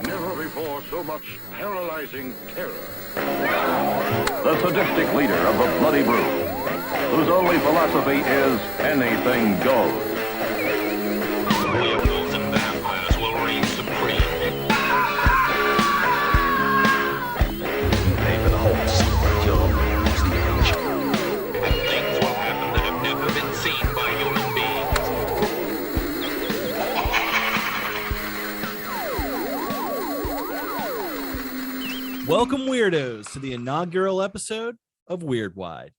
Never before so much paralyzing terror. The sadistic leader of the Bloody Brew, whose only philosophy is anything goes. Werewolves and vampires will reign supreme. Pay for the horse. Your stage. And things will happen that have never been seen by human beings. Welcome, Weirdos, to the inaugural episode of Weirdwide.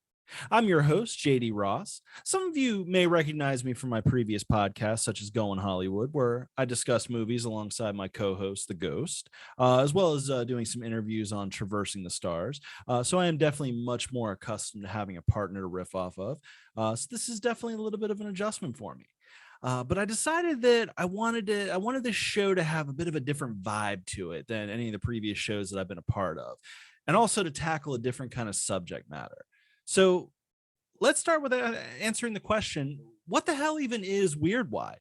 I'm your host, JD Ross. Some of you may recognize me from my previous podcasts, such as Going Hollywood, where I discuss movies alongside my co-host, The Ghost, as well as doing some interviews on Traversing the Stars. So I am definitely much more accustomed to having a partner to riff off of. So this is definitely a little bit of an adjustment for me. But I decided that I wanted this show to have a bit of a different vibe to it than any of the previous shows that I've been a part of, and also to tackle a different kind of subject matter. So let's start with answering the question, what the hell even is Weirdwide?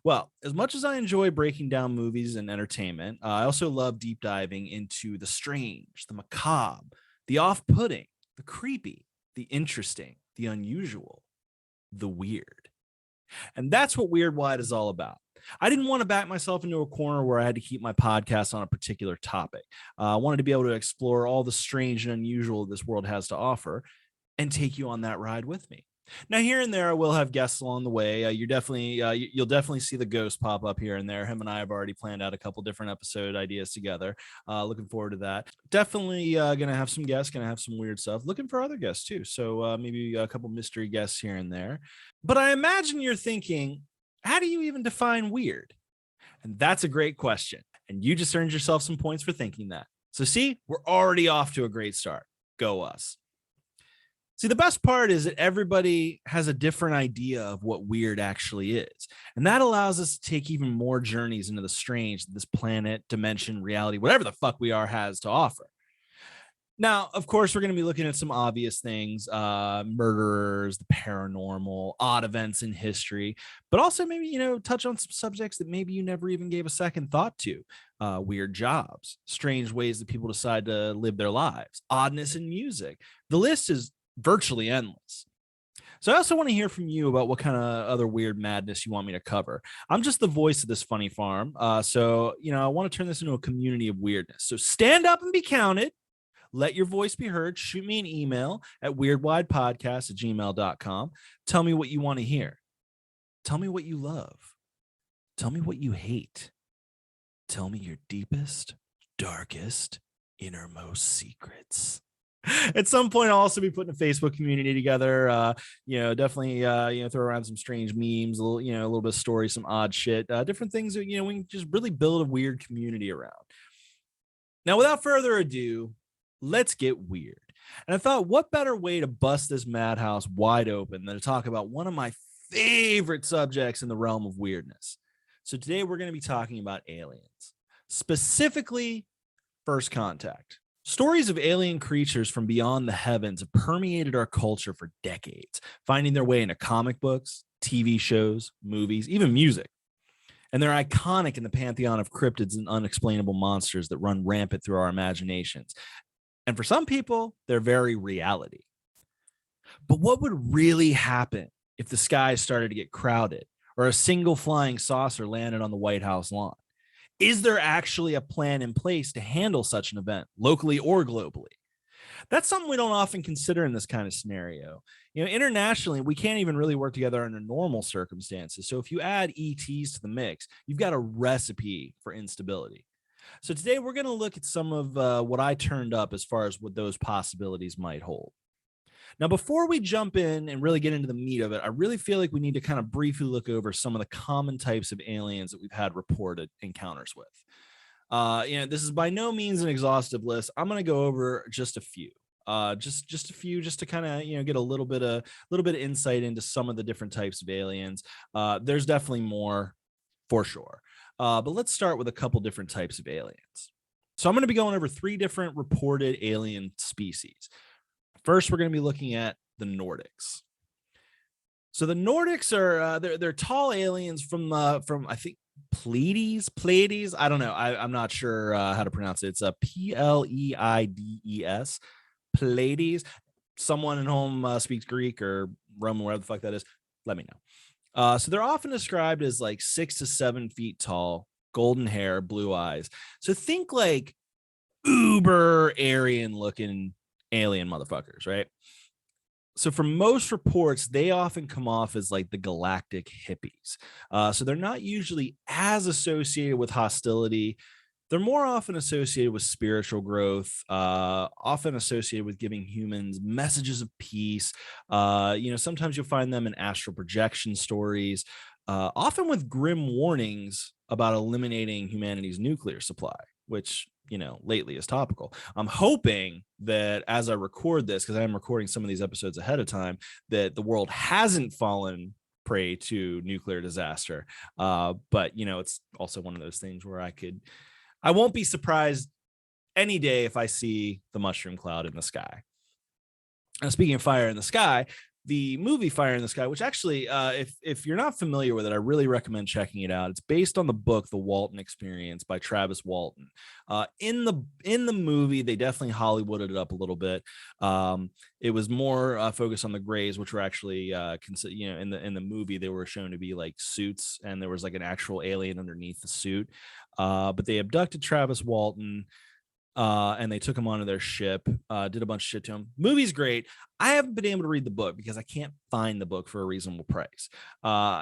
Well, as much as I enjoy breaking down movies and entertainment, I also love deep diving into the strange, the macabre, the off-putting, the creepy, the interesting, the unusual, the weird. And that's what Weirdwide is all about. I didn't want to back myself into a corner where I had to keep my podcast on a particular topic. I wanted to be able to explore all the strange and unusual this world has to offer and take you on that ride with me. Now, here and there, I will have guests along the way. You'll definitely see the Ghost pop up here and there. Him and I have already planned out a couple different episode ideas together. Looking forward to that. Definitely gonna have some guests, gonna have some weird stuff. Looking for other guests too. So maybe a couple mystery guests here and there. But I imagine you're thinking, how do you even define weird? And that's a great question. And you just earned yourself some points for thinking that. So see, we're already off to a great start. Go us. See, the best part is that everybody has a different idea of what weird actually is. And that allows us to take even more journeys into the strange that this planet, dimension, reality, whatever the fuck we are has to offer. Now, of course, we're going to be looking at some obvious things, murderers, the paranormal, odd events in history, but also maybe, touch on some subjects that maybe you never even gave a second thought to. Weird jobs, strange ways that people decide to live their lives, oddness in music. The list is virtually endless. So I also want to hear from you about what kind of other weird madness you want me to cover. I'm just the voice of this funny farm. So I want to turn this into a community of weirdness. So stand up and be counted. Let your voice be heard. Shoot me an email at weirdwidepodcast@gmail.com. Tell me what you want to hear. Tell me what you love. Tell me what you hate. Tell me your deepest, darkest, innermost secrets. At some point, I'll also be putting a Facebook community together. Definitely, throw around some strange memes, a little bit of story, some odd shit, different things that, we can just really build a weird community around. Now, without further ado, let's get weird. And I thought, what better way to bust this madhouse wide open than to talk about one of my favorite subjects in the realm of weirdness. So today we're going to be talking about aliens, specifically First Contact. Stories of alien creatures from beyond the heavens have permeated our culture for decades, finding their way into comic books, TV shows, movies, even music. And they're iconic in the pantheon of cryptids and unexplainable monsters that run rampant through our imaginations. And for some people, they're very reality. But what would really happen if the skies started to get crowded or a single flying saucer landed on the White House lawn? Is there actually a plan in place to handle such an event, locally or globally? That's something we don't often consider in this kind of scenario. Internationally, we can't even really work together under normal circumstances. So if you add ETs to the mix, you've got a recipe for instability. So today we're going to look at some of what I turned up as far as what those possibilities might hold. Now, before we jump in and really get into the meat of it, I really feel like we need to kind of briefly look over some of the common types of aliens that we've had reported encounters with. This is by no means an exhaustive list. I'm going to go over just a few. Just a few, just to kind of get a little bit of insight into some of the different types of aliens. There's definitely more for sure. But let's start with a couple different types of aliens. So I'm going to be going over 3 different reported alien species. First, we're going to be looking at the Nordics. So the Nordics are they're tall aliens from I think Pleiades. I don't know. I'm not sure how to pronounce it. It's a Pleides. Pleiades. Someone at home speaks Greek or Roman, whatever the fuck that is. Let me know. So they're often described as like 6 to 7 feet tall, golden hair, blue eyes. So think like uber Aryan looking alien motherfuckers, right? So for most reports, they often come off as like the galactic hippies. So they're not usually as associated with hostility. They're more often associated with spiritual growth, often associated with giving humans messages of peace. Sometimes you'll find them in astral projection stories, often with grim warnings about eliminating humanity's nuclear supply, which, lately is topical. I'm hoping that as I record this, because I am recording some of these episodes ahead of time, that the world hasn't fallen prey to nuclear disaster. But, it's also one of those things where I won't be surprised any day if I see the mushroom cloud in the sky. Now, speaking of fire in the sky, the movie Fire in the Sky, which actually, if you're not familiar with it, I really recommend checking it out. It's based on the book The Walton Experience by Travis Walton. In the movie, they definitely Hollywooded it up a little bit. It was more focused on the Greys, which were actually, in the movie, they were shown to be like suits, and there was like an actual alien underneath the suit. But they abducted Travis Walton. And they took him onto their ship, did a bunch of shit to him. Movie's great. I haven't been able to read the book because I can't find the book for a reasonable price.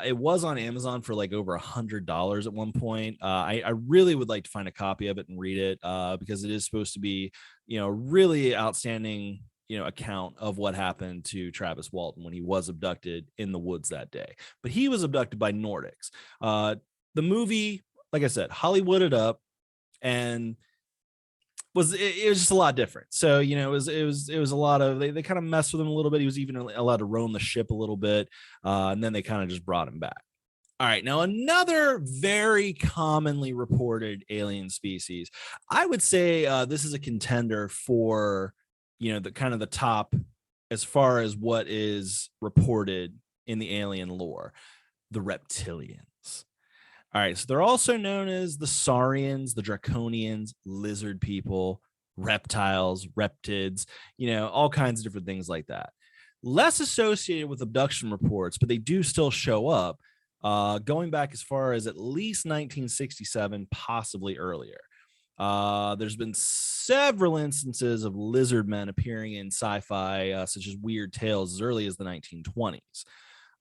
It was on Amazon for like over $100 at one point. I really would like to find a copy of it and read it because it is supposed to be, really outstanding, account of what happened to Travis Walton when he was abducted in the woods that day. But he was abducted by Nordics. The movie, like I said, Hollywooded up, and it was just a lot different. So, it was a lot of, they kind of messed with him a little bit. He was even allowed to roam the ship a little bit. And then they kind of just brought him back. All right. Now, another very commonly reported alien species, I would say this is a contender for, the kind of the top as far as what is reported in the alien lore, the reptilians. All right, so they're also known as the Saurians, the Draconians, lizard people, reptiles, reptids, all kinds of different things like that. Less associated with abduction reports, but they do still show up, going back as far as at least 1967, possibly earlier. There's been several instances of lizard men appearing in sci-fi, such as Weird Tales, as early as the 1920s.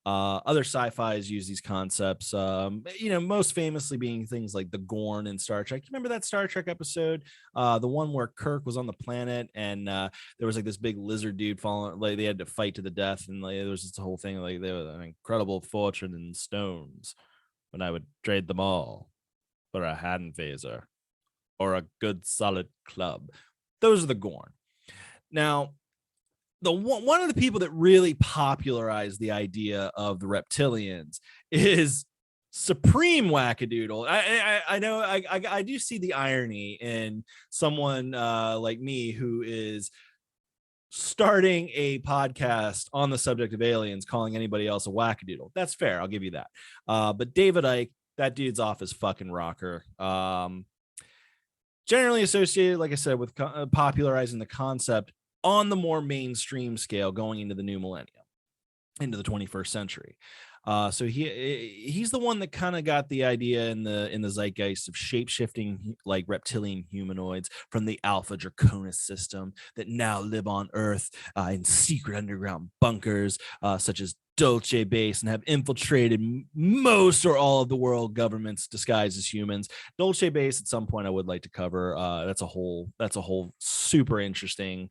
Other sci-fis use these concepts, most famously being things like the Gorn in Star Trek. You remember that Star Trek episode, the one where Kirk was on the planet and there was like this big lizard dude falling, like they had to fight to the death, and like there was this whole thing like there was an incredible fortune in stones, but I would trade them all for a hand phaser or a good solid club. Those are the Gorn. Now, one of the people that really popularized the idea of the reptilians is Supreme Wackadoodle. I know I do see the irony in someone like me who is starting a podcast on the subject of aliens, calling anybody else a wackadoodle. That's fair. I'll give you that. But David Icke, that dude's off his fucking rocker. Generally associated, like I said, with popularizing the concept on the more mainstream scale going into the new millennium, into the 21st century. So he's the one that kind of got the idea in the zeitgeist of shape-shifting like reptilian humanoids from the Alpha Draconis system that now live on Earth in secret underground bunkers such as Dulce Base and have infiltrated most or all of the world governments disguised as humans. Dulce Base at some point I would like to cover. That's a whole super interesting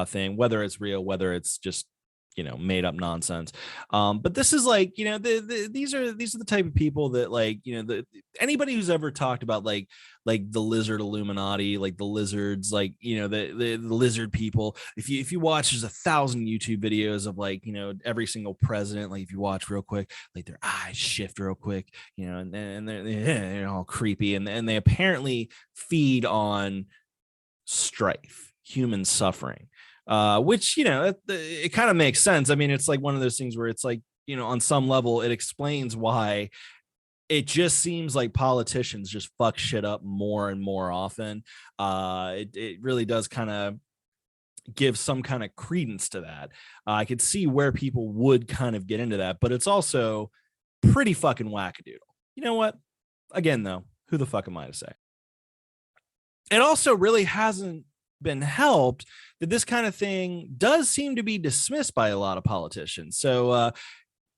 thing, whether it's real, whether it's just made up nonsense. But this is like, these are the type of people that like, anybody who's ever talked about like the lizard Illuminati, like the lizards, like, the lizard people. If you watch, there's 1,000 YouTube videos of like, every single president, like if you watch real quick, like their eyes shift real quick, and they're all creepy. And they apparently feed on strife, human suffering. Which, it kind of makes sense. I mean, it's like one of those things where it's like, on some level, it explains why it just seems like politicians just fuck shit up more and more often. It really does kind of give some kind of credence to that. I could see where people would kind of get into that, but it's also pretty fucking wackadoodle. You know what? Again, though, who the fuck am I to say? It also really hasn't been helped that this kind of thing does seem to be dismissed by a lot of politicians. So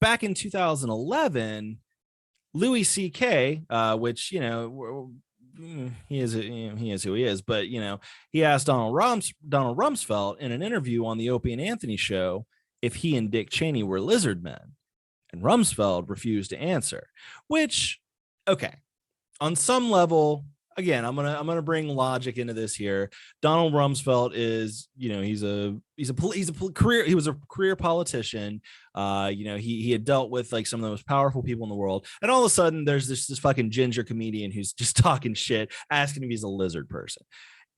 back in 2011, Louis C.K., which, he is who he is, but he asked Donald Rumsfeld in an interview on the Opie and Anthony show if he and Dick Cheney were lizard men, and Rumsfeld refused to answer. Which, okay, on some level, again, I'm gonna bring logic into this here. Donald Rumsfeld is, he was a career politician. He had dealt with like some of the most powerful people in the world, and all of a sudden there's this fucking ginger comedian who's just talking shit, asking if he's a lizard person.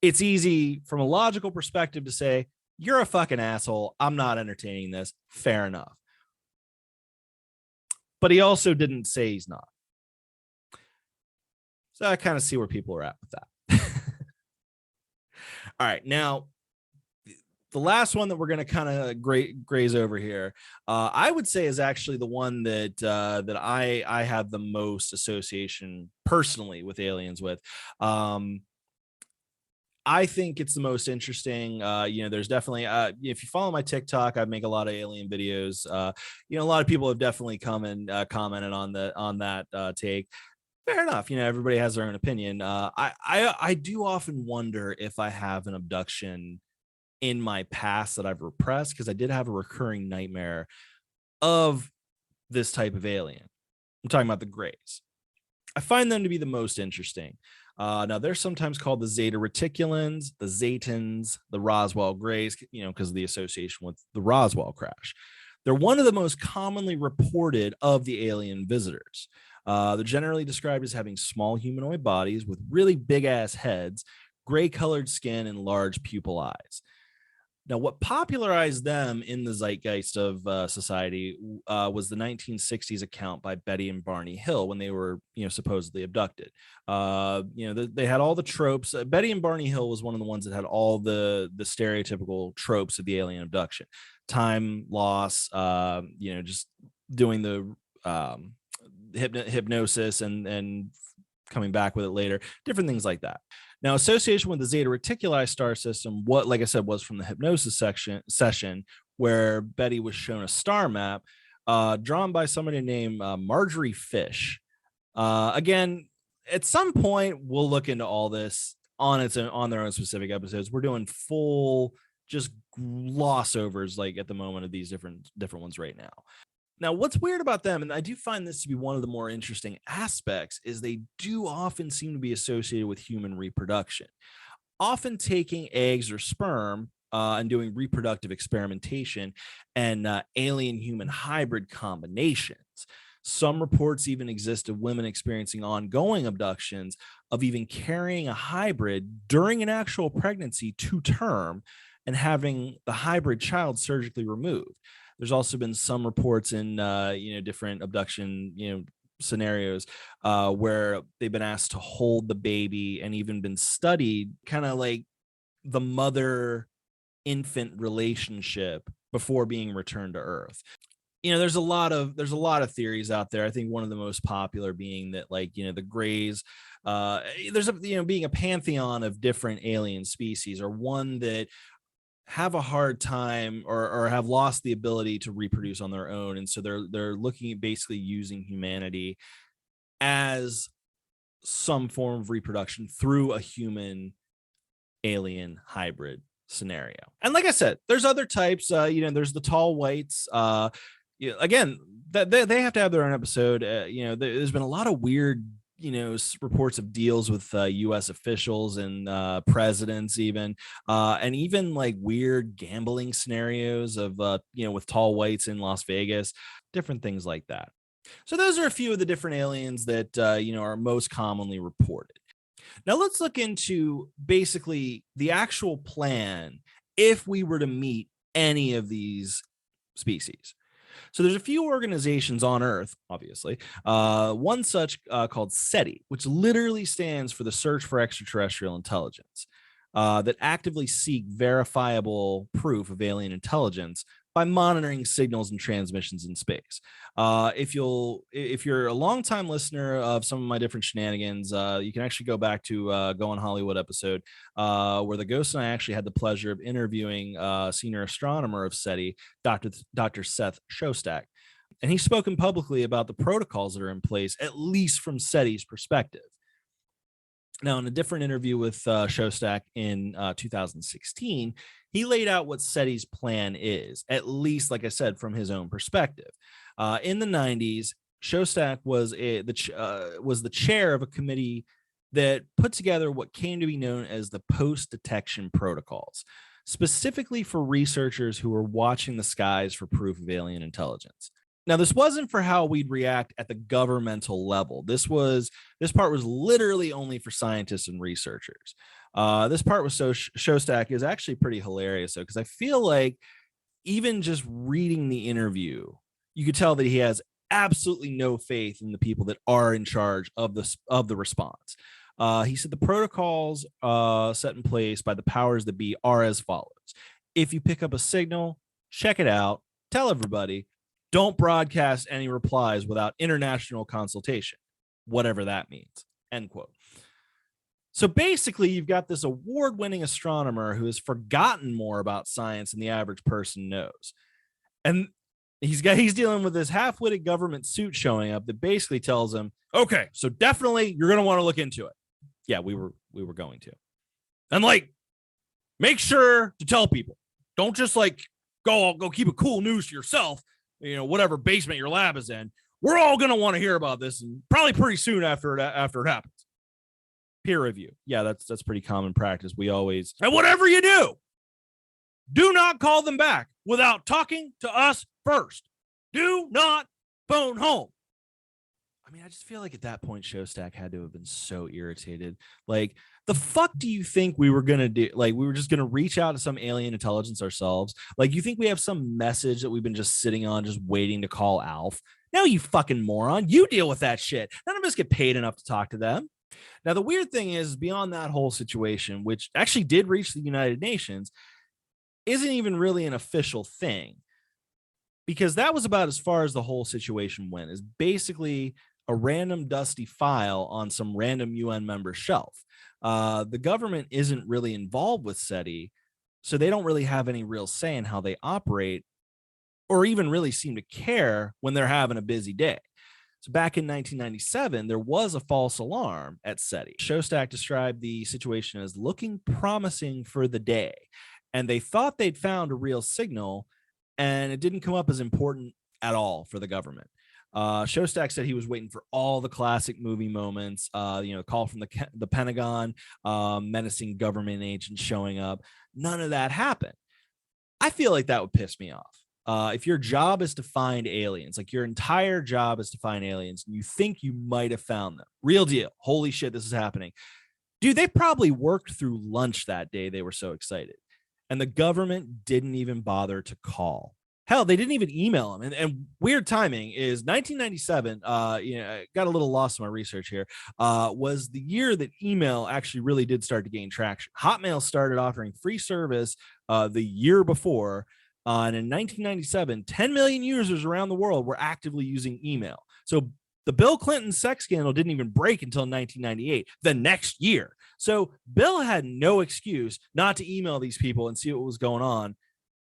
It's easy from a logical perspective to say, you're a fucking asshole, I'm not entertaining this. Fair enough. But he also didn't say he's not. So I kind of see where people are at with that. All right. Now, the last one that we're going to kind of graze over here, I would say is actually the one that I have the most association personally with aliens with. I think it's the most interesting. There's definitely, if you follow my TikTok, I make a lot of alien videos. A lot of people have definitely come and commented on that take. Fair enough. Everybody has their own opinion. I do often wonder if I have an abduction in my past that I've repressed, because I did have a recurring nightmare of this type of alien. I'm talking about the Greys. I find them to be the most interesting. Now, they're sometimes called the Zeta Reticulans, the Zetans, the Roswell Greys, because of the association with the Roswell crash. They're one of the most commonly reported of the alien visitors. They're generally described as having small humanoid bodies with really big ass heads, gray colored skin, and large pupil eyes. Now, what popularized them in the zeitgeist of society was the 1960s account by Betty and Barney Hill when they were, supposedly abducted. They had all the tropes. Betty and Barney Hill was one of the ones that had all the stereotypical tropes of the alien abduction: time loss, just doing the hypnosis and coming back with it later, different things like that. Now, association with the Zeta Reticuli star system, what, like I said, was from the hypnosis session where Betty was shown a star map drawn by somebody named Marjorie Fish. Again, at some point, we'll look into all this on their own specific episodes. We're doing full just gloss overs like at the moment of these different ones right now. Now, what's weird about them, and I do find this to be one of the more interesting aspects, is they do often seem to be associated with human reproduction, often taking eggs or sperm and doing reproductive experimentation and alien-human hybrid combinations. Some reports even exist of women experiencing ongoing abductions of even carrying a hybrid during an actual pregnancy to term and having the hybrid child surgically removed. There's also been some reports in, different abduction, scenarios where they've been asked to hold the baby and even been studied, kind of like the mother-infant relationship before being returned to Earth. There's a lot of theories out there. I think one of the most popular being that, the Greys, there's being a pantheon of different alien species, or one that have a hard time or have lost the ability to reproduce on their own, and so they're looking at basically using humanity as some form of reproduction through a human alien hybrid scenario. And like I said, there's other types. There's the tall whites. Again, they have to have their own episode. There's been a lot of weird reports of deals with U.S. officials and presidents, even and even like weird gambling scenarios of with tall whites in Las Vegas, different things like that. So those are a few of the different aliens that are most commonly reported. Now let's look into basically the actual plan if we were to meet any of these species. So there's a few organizations on Earth, obviously. One such called SETI, which literally stands for the Search for Extraterrestrial Intelligence, that actively seek verifiable proof of alien intelligence by monitoring signals and transmissions in space. If you're a longtime listener of some of my different shenanigans, you can actually go back to Go on Hollywood episode where the Ghost and I actually had the pleasure of interviewing senior astronomer of SETI, Dr. Seth Shostak. And he's spoken publicly about the protocols that are in place, at least from SETI's perspective. Now, in a different interview with Shostak in 2016, he laid out what SETI's plan is, at least, like I said, from his own perspective. In the 90s, Shostak was the chair of a committee that put together what came to be known as the post-detection protocols, specifically for researchers who were watching the skies for proof of alien intelligence. Now, this wasn't for how we'd react at the governmental level. This part was literally only for scientists and researchers. This part was Shostak is actually pretty hilarious, though, because I feel like even just reading the interview, you could tell that he has absolutely no faith in the people that are in charge of the response. He said the protocols set in place by the powers that be are as follows. If you pick up a signal, check it out, tell everybody. Don't broadcast any replies without international consultation, whatever that means, end quote. So basically, you've got this award-winning astronomer who has forgotten more about science than the average person knows. And he's dealing with this half-witted government suit showing up that basically tells him, okay, so definitely you're going to want to look into it. Yeah, we were going to. And make sure to tell people. Don't just go keep a cool news to yourself. Whatever basement your lab is in, we're all going to want to hear about this, and probably pretty soon after it happens. Peer review. Yeah, that's pretty common practice. And whatever you do not call them back without talking to us first. Do not phone home. I mean, I just feel like at that point, Shostak had to have been so irritated. Like, the fuck do you think we were going to do? Like, we were just going to reach out to some alien intelligence ourselves? Like, you think we have some message that we've been just sitting on, just waiting to call Alf? No, you fucking moron. You deal with that shit. None of us get paid enough to talk to them. Now, the weird thing is, beyond that whole situation, which actually did reach the United Nations, isn't even really an official thing. Because that was about as far as the whole situation went, is basically a random dusty file on some random UN member shelf. The government isn't really involved with SETI, so they don't really have any real say in how they operate, or even really seem to care when they're having a busy day. So back in 1997, there was a false alarm at SETI. Shostak described the situation as looking promising for the day, and they thought they'd found a real signal, and it didn't come up as important at all for the government. Shostak said he was waiting for all the classic movie moments, call from the Pentagon, menacing government agents showing up. None of that happened. I feel like that would piss me off. If your job is to find aliens, like your entire job is to find aliens, and you think you might have found them, real deal, holy shit, this is happening. Dude, they probably worked through lunch that day. They were so excited. And the government didn't even bother to call. Hell, they didn't even email him. And weird timing is 1997. I got a little lost in my research here. Was the year that email actually really did start to gain traction. Hotmail started offering free service the year before. And in 1997, 10 million users around the world were actively using email. So the Bill Clinton sex scandal didn't even break until 1998, the next year. So Bill had no excuse not to email these people and see what was going on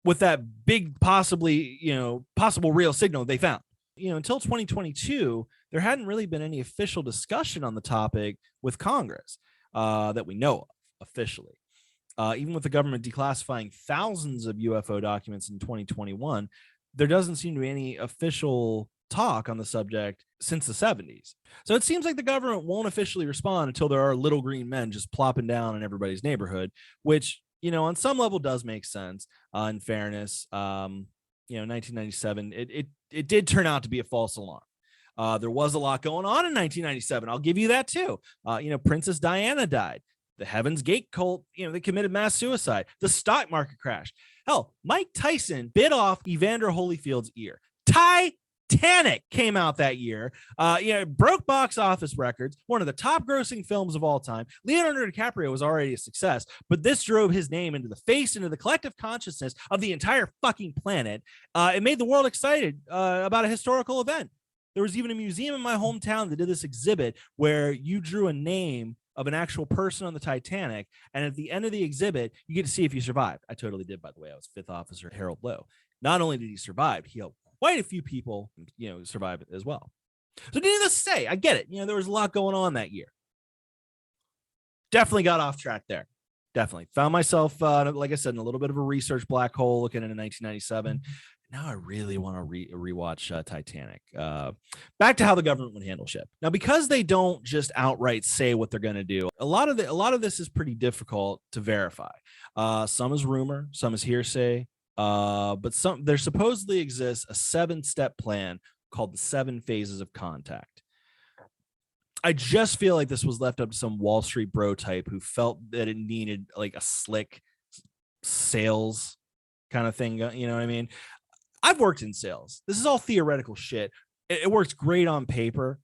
with that big, possible real signal they found. Until 2022, there hadn't really been any official discussion on the topic with Congress that we know of officially. Even with the government declassifying thousands of UFO documents in 2021, there doesn't seem to be any official talk on the subject since the 70s. So it seems like the government won't officially respond until there are little green men just plopping down in everybody's neighborhood, which, on some level does make sense. In fairness, 1997, it did turn out to be a false alarm. There was a lot going on in 1997. I'll give you that too. Princess Diana died. The Heaven's Gate cult, they committed mass suicide. The stock market crashed. Hell, Mike Tyson bit off Evander Holyfield's ear. Titanic came out that year. It broke box office records, one of the top grossing films of all time. Leonardo DiCaprio was already a success, but this drove his name into the face, into the collective consciousness of the entire fucking planet. It made the world excited about a historical event. There was even a museum in my hometown that did this exhibit where you drew a name of an actual person on the Titanic, and at the end of the exhibit, you get to see if you survived. I totally did, by the way. I was Fifth Officer Harold Lowe. Not only did he survive, he helped quite a few people, survive it as well. So needless to say, I get it. There was a lot going on that year. Definitely got off track there. Definitely found myself, like I said, in a little bit of a research black hole looking into 1997. Now I really want to rewatch Titanic. Back to how the government would handle shit. Now, because they don't just outright say what they're going to do, a lot of this is pretty difficult to verify. Some is rumor, some is hearsay. But there supposedly exists a 7-step plan called the 7 phases of contact. I just feel like this was left up to some Wall Street bro type who felt that it needed like a slick sales kind of thing. You know what I mean? I've worked in sales. This is all theoretical shit. It works great on paper,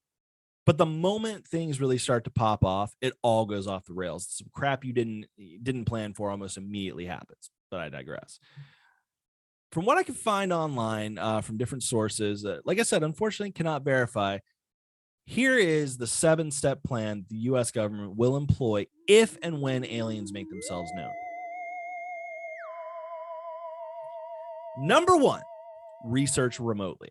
but the moment things really start to pop off, it all goes off the rails. Some crap you didn't plan for almost immediately happens. But I digress. From what I can find online from different sources, like I said, unfortunately cannot verify. Here is the 7-step plan the U.S. government will employ if and when aliens make themselves known. Number 1, research remotely.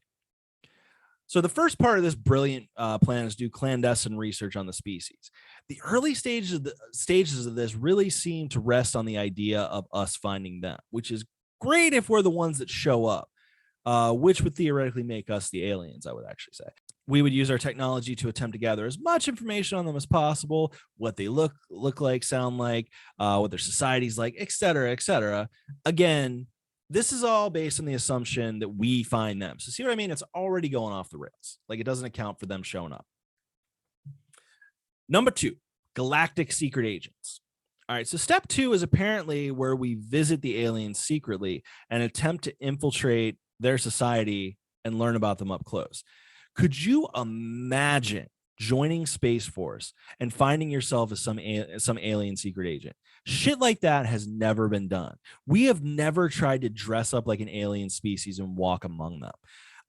So the first part of this brilliant plan is do clandestine research on the species. The early stages of this really seem to rest on the idea of us finding them, which is great if we're the ones that show up, which would theoretically make us the aliens, I would actually say. We would use our technology to attempt to gather as much information on them as possible, what they look like, sound like, what their society's like, et cetera, et cetera. Again, this is all based on the assumption that we find them. So see what I mean? It's already going off the rails. Like, it doesn't account for them showing up. Number 2, galactic secret agents. All right, so step 2 is apparently where we visit the aliens secretly and attempt to infiltrate their society and learn about them up close. Could you imagine joining Space Force and finding yourself as some alien secret agent? Shit like that has never been done. We have never tried to dress up like an alien species and walk among them.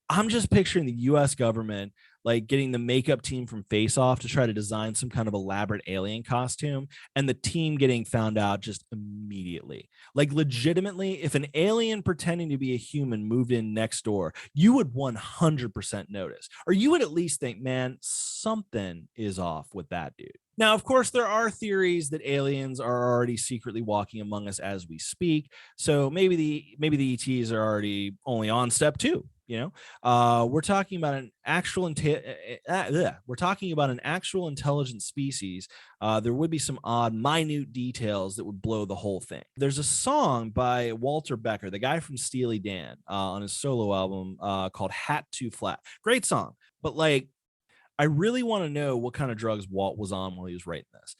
I'm just picturing the U.S. government like getting the makeup team from Face Off to try to design some kind of elaborate alien costume, and the team getting found out just immediately. Like, legitimately, if an alien pretending to be a human moved in next door, you would 100% notice, or you would at least think, man, something is off with that dude. Now, of course, there are theories that aliens are already secretly walking among us as we speak. So maybe the ETs are already only on step 2. We're talking about an actual intelligent species. There would be some odd, minute details that would blow the whole thing. There's a song by Walter Becker, the guy from Steely Dan, on his solo album called Hat Too Flat. Great song, but like, I really want to know what kind of drugs Walt was on while he was writing this.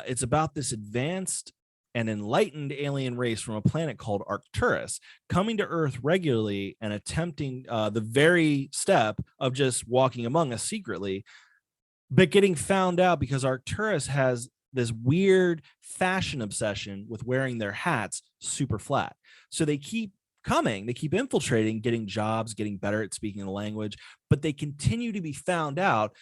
It's about this advanced and enlightened alien race from a planet called Arcturus coming to Earth regularly and attempting the very step of just walking among us secretly, but getting found out because Arcturus has this weird fashion obsession with wearing their hats super flat. So they keep coming, they keep infiltrating, getting jobs, getting better at speaking the language, but they continue to be found out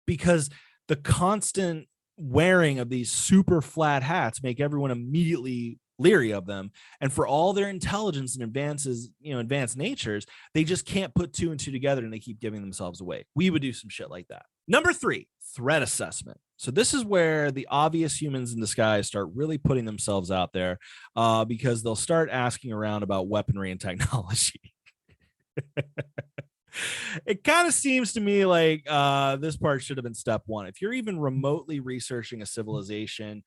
because the constant wearing of these super flat hats make everyone immediately leery of them. And for all their intelligence and advanced natures, they just can't put 2 and 2 together, and they keep giving themselves away. We would do some shit like that. Number 3, threat assessment. So this is where the obvious humans in disguise start really putting themselves out there because they'll start asking around about weaponry and technology. It kind of seems to me like this part should have been step 1. If you're even remotely researching a civilization,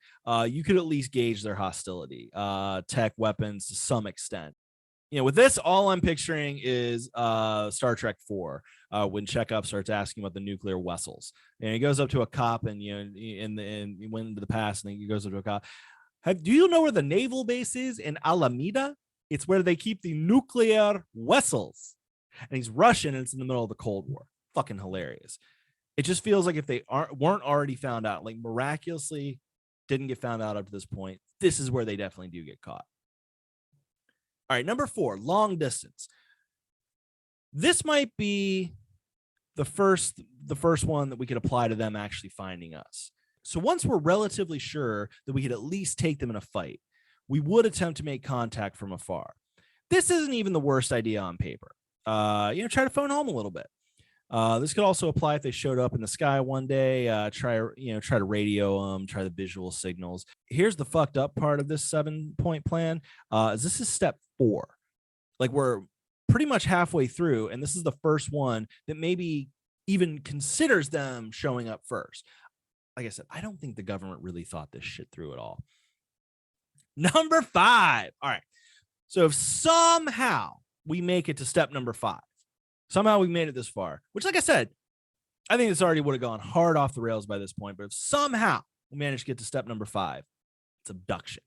you could at least gauge their hostility, tech, weapons to some extent. With this, all I'm picturing is Star Trek 4 when Chekhov starts asking about the nuclear vessels. And he goes up to a cop and he went into the past, and then he goes up to a cop. Do you know where the naval base is in Alameda? It's where they keep the nuclear vessels. and he's Russian, and it's in the middle of the Cold War. Fucking hilarious. It just feels like if they weren't already found out, like miraculously didn't get found out up to this point, this is where they definitely do get caught. All right, number 4, long distance. This might be the first one that we could apply to them actually finding us. So once we're relatively sure that we could at least take them in a fight, we would attempt to make contact from afar. This isn't even the worst idea on paper. Try to phone home a little bit. This could also apply if they showed up in the sky one day. Try to radio them, try the visual signals. Here's the fucked up part of this 7-point plan. This is step 4. Like, we're pretty much halfway through, and this is the first one that maybe even considers them showing up first. Like I said, I don't think the government really thought this shit through at all. Number 5. All right. So if somehow we make it to step number 5, somehow we made it this far, which, like I said, I think this already would have gone hard off the rails by this point. But if somehow we manage to get to step number 5, it's abduction.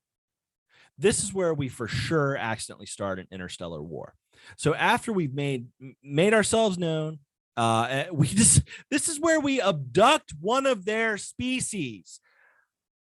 This is where we for sure accidentally start an interstellar war. So after we've made ourselves known, this is where we abduct one of their species.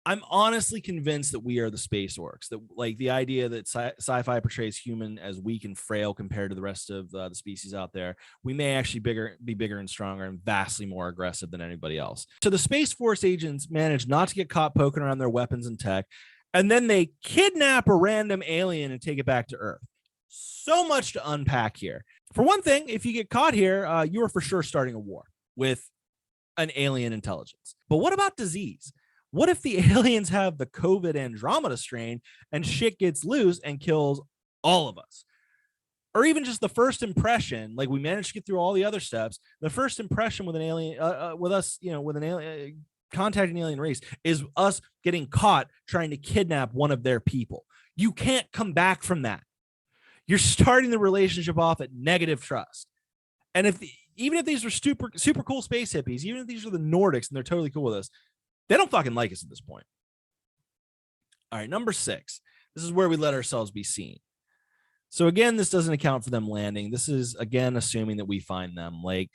I'm honestly convinced that we are the space orcs. That, like, the idea that sci-fi portrays human as weak and frail compared to the rest of the species out there, we may actually be bigger and stronger and vastly more aggressive than anybody else. So the Space Force agents manage not to get caught poking around their weapons and tech, and then they kidnap a random alien and take it back to Earth. So much to unpack here. For one thing, if you get caught here, you are for sure starting a war with an alien intelligence. But what about disease? What if the aliens have the COVID Andromeda strain and shit gets loose and kills all of us? Or even just the first impression, like, we managed to get through all the other steps. The first impression with an alien, with us, with an alien, contacting an alien race, is us getting caught trying to kidnap one of their people. You can't come back from that. You're starting the relationship off at negative trust. And even if these are super cool space hippies, even if these are the Nordics and they're totally cool with us, they don't fucking like us at this point. All right, number 6. This is where we let ourselves be seen. So again, this doesn't account for them landing. This is, again, assuming that we find them. Like,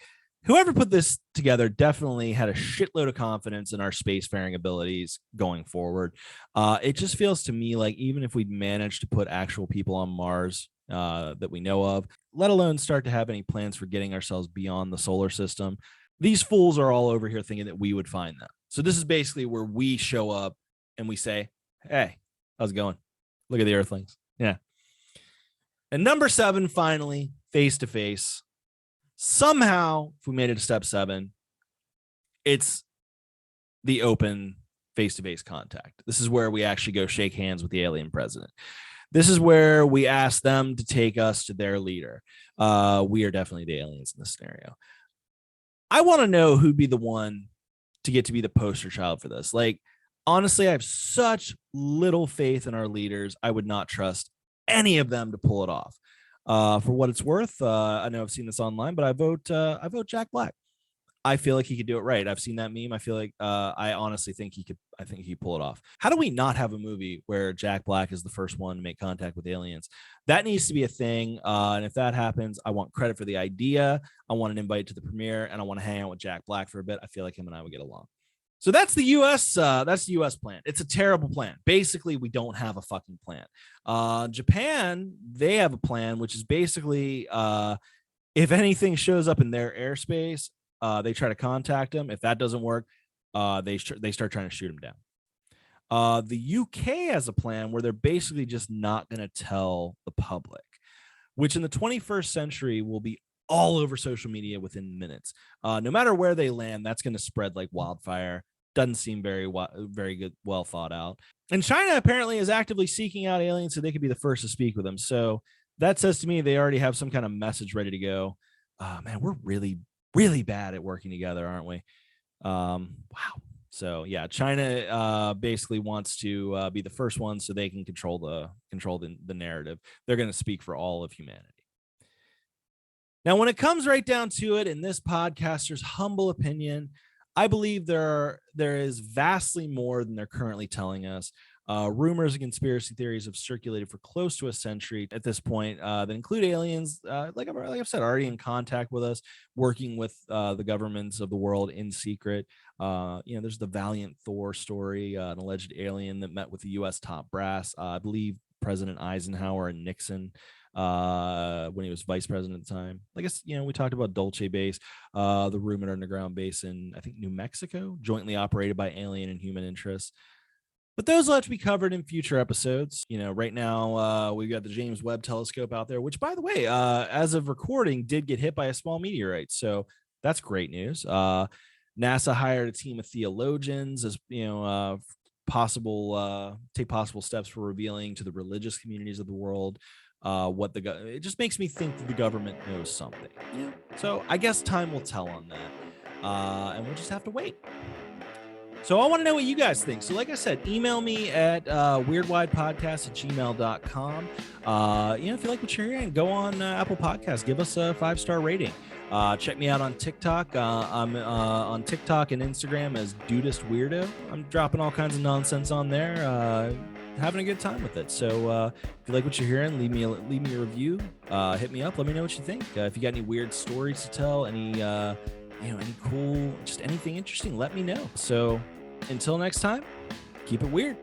whoever put this together definitely had a shitload of confidence in our spacefaring abilities going forward. It just feels to me like even if we'd managed to put actual people on Mars that we know of, let alone start to have any plans for getting ourselves beyond the solar system, these fools are all over here thinking that we would find them. So this is basically where we show up and we say, hey, how's it going? Look at the Earthlings. Yeah. And number 7, finally, face to face. Somehow, if we made it to step 7, it's the open face-to-face contact. This is where we actually go shake hands with the alien president. This is where we ask them to take us to their leader. We are definitely the aliens in this scenario. I want to know who'd be the one to get to be the poster child for this. Like, honestly, I have such little faith in our leaders. I would not trust any of them to pull it off. For what it's worth, I know I've seen this online, but I vote Jack Black. I feel like he could do it right. I've seen that meme. I feel like I honestly think he could. I think he could pull it off. How do we not have a movie where Jack Black is the first one to make contact with aliens? That needs to be a thing. And if that happens, I want credit for the idea. I want an invite to the premiere, and I want to hang out with Jack Black for a bit. I feel like him and I would get along. So that's the U.S. That's the U.S. plan. It's a terrible plan. Basically, we don't have a fucking plan. Japan, they have a plan, which is basically if anything shows up in their airspace, they try to contact them. If that doesn't work, they start trying to shoot them down. The UK has a plan where they're basically just not going to tell the public, which in the 21st century will be all over social media within minutes. No matter where they land, that's going to spread like wildfire. Doesn't seem very good, well thought out. And China apparently is actively seeking out aliens so they could be the first to speak with them. So that says to me they already have some kind of message ready to go. Man, we're really, really bad at working together, aren't we? Wow. So yeah, China basically wants to be the first one so they can control the narrative. They're going to speak for all of humanity. Now, when it comes right down to it, in this podcaster's humble opinion, I believe there is vastly more than they're currently telling us. Rumors and conspiracy theories have circulated for close to a century at this point that include aliens, like I've said, already in contact with us, working with the governments of the world in secret. There's the Valiant Thor story, an alleged alien that met with the U.S. top brass. I believe President Eisenhower and Nixon when he was vice president at the time. I guess, we talked about Dulce Base, the rumored underground base in, I think, New Mexico, jointly operated by alien and human interests. But those will have to be covered in future episodes. Right now we've got the James Webb Telescope out there, which, by the way, as of recording, did get hit by a small meteorite. So that's great news. NASA hired a team of theologians as take possible steps for revealing to the religious communities of the world it just makes me think that the government knows something. So I guess time will tell on that, and we'll just have to wait. So I want to know what you guys think. So like I said, email me at weirdwidepodcast@gmail.com. If you like what you're hearing, go on Apple Podcasts, give us a 5-star rating. Check me out on TikTok. I'm on TikTok and Instagram as Dudist Weirdo. I'm dropping all kinds of nonsense on there, having a good time with it. So if you like what you're hearing, leave me a review. Hit me up. Let me know what you think. If you got any weird stories to tell, any cool, just anything interesting, let me know. So until next time, keep it weird.